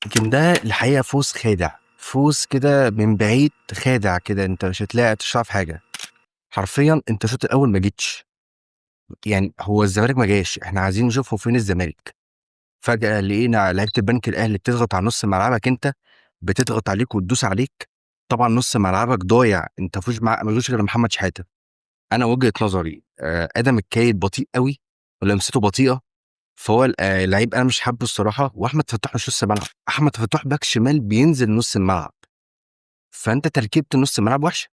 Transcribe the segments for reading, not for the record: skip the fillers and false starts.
لكن ده الحقيقة فوز خادع، فوز كده من بعيد خادع كده، انت مش هتلاقي تشرف حاجة. حرفيا انت الشوط الاول ما جيتش، يعني هو الزمالك ما جاش، احنا عايزين نشوفه فين الزمالك. فجأة لقينا لعيبة البنك الاهلي بتضغط على نص ملعبك، انت بتضغط عليك وتدوس عليك. طبعا نص ملعبك ضايع، انت مفيش غير محمد شحاتة. انا وجهة نظري ادم الكايد بطيء قوي، ولمسته بطيئة. فهو لعيب انا مش حابه الصراحة. واحمد فتوح مش نص ملعب، احمد فتوح باك شمال بينزل نص الملعب. فانت تركيبة نص الملعب وحشة.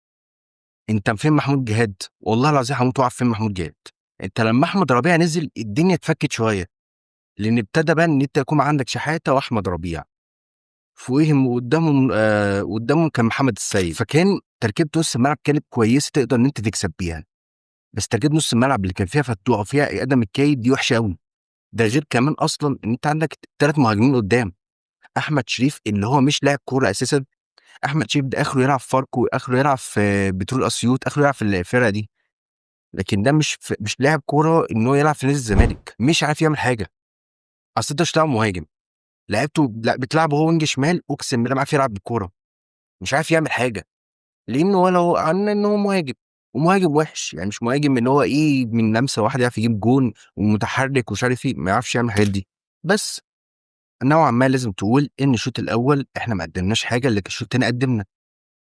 انت فين محمود جهاد؟ والله العظيم هموت واعرف فين محمود جهاد. انت لما احمد ربيع نزل الدنيا اتفكت شويه، لان ابتدى بقى ان انت يكون عندك شحاته واحمد ربيع فوقيهم، وقدامهم كان محمد السيد. فكان تركيبه نص الملعب كانت كويسه تقدر ان انت تكسب بيها. بس تركيبه نص الملعب اللي كان فيها فتوح وفيها ادم الكايد دي وحشه قوي. ده غير كمان اصلا ان انت عندك ثلاث مهاجمين قدام. احمد شريف اللي هو مش لاعب كوره اساسا. احمد شريف ده اخره يلعب فاركو، اخره يلعب في بترول اسيوط، اخره يلعب في الفرقه دي. لكن ده مش لاعب كوره ان هو يلعب في نادي الزمالك، مش عارف يعمل حاجه. اصل انت مش لاعب مهاجم، لعبته لا بتلعبه هو وينج شمال، اقسم بالله ما عارف يلعب بالكوره، مش عارف يعمل حاجه. لانه ولا هو عن ان هو مهاجم، ومهاجم وحش يعني، مش مهاجم ان هو ايه من لمسه واحده يعرف يجيب جون ومتحرك ومش عارف ايه، ما يعرفش يعمل الحاجات دي. بس نوعا ما لازم تقول ان الشوط الاول احنا ما قدمناش حاجه، اللي الشوط الثاني قدمنا.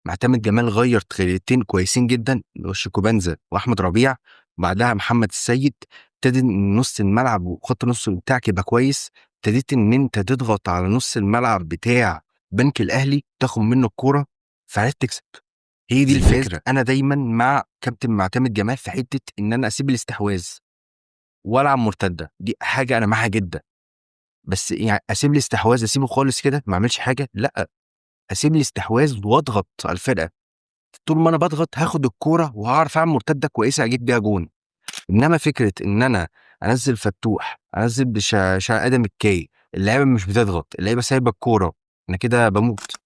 معتمد جمال غير تغييرتين كويسين جدا، اللي هو شيكوبانزا واحمد ربيع. بعدها محمد السيد. ابتدي ان نص الملعب وخط النص بتاعك يبقى كويس. ابتديت ان انت تضغط على نص الملعب بتاع بنك الاهلي، تاخد منه الكوره، فعرفت تكسب. هي دي الفكره. انا دايما مع كابتن معتمد جمال في حته ان انا اسيب الاستحواذ والعب مرتده، دي حاجه انا معاها جدا. بس يعني اسيب الاستحواذ اسيبه خالص كده ما اعملش حاجه؟ لا، اسيب الاستحواذ واضغط على الفرقه. طول ما انا باضغط هاخد الكوره وهعرف اعمل مرتده كويسه اجيب بيها جون. انما فكره ان انا انزل فتوح، انزل ادم الكاي، اللعيبه مش بتضغط، اللعيبه سايبه الكوره، انا كده بموت.